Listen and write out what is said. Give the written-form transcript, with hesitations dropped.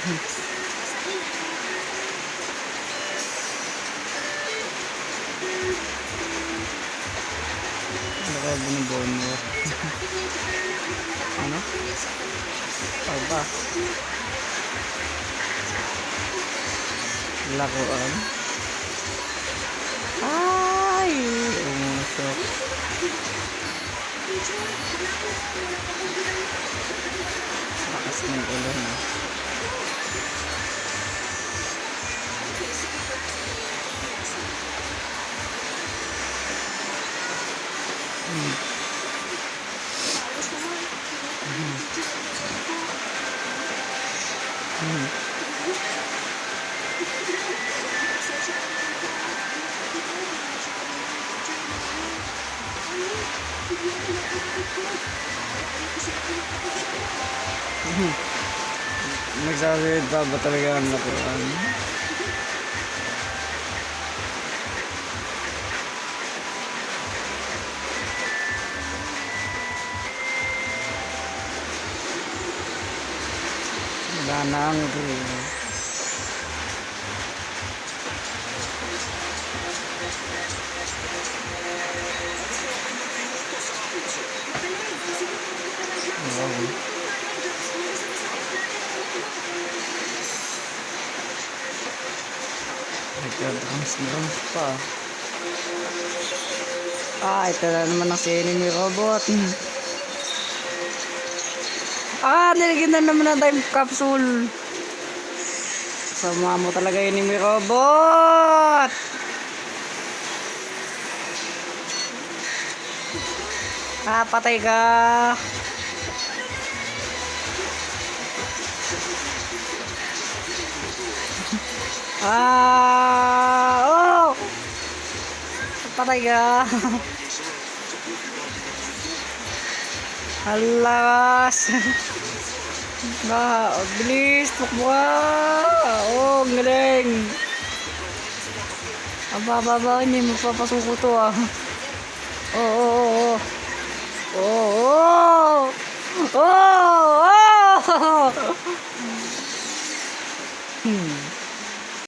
Ano kaya binibon mo? Ano? Pagba? Laruan? Ay! Umusok. Lakas ng ulan na. Nagsasalita ba talaga ang laruan? Wala na ang reel. Nagka-drums pa. Ito na naman ang si enemy robot. Nilagyan na naman ang time capsule. Sama mo talaga enemy robot. Patay ka. Patay ka. Alas. Bilis, tukbo ka. Galing. Aba, hindi mo papasuko to.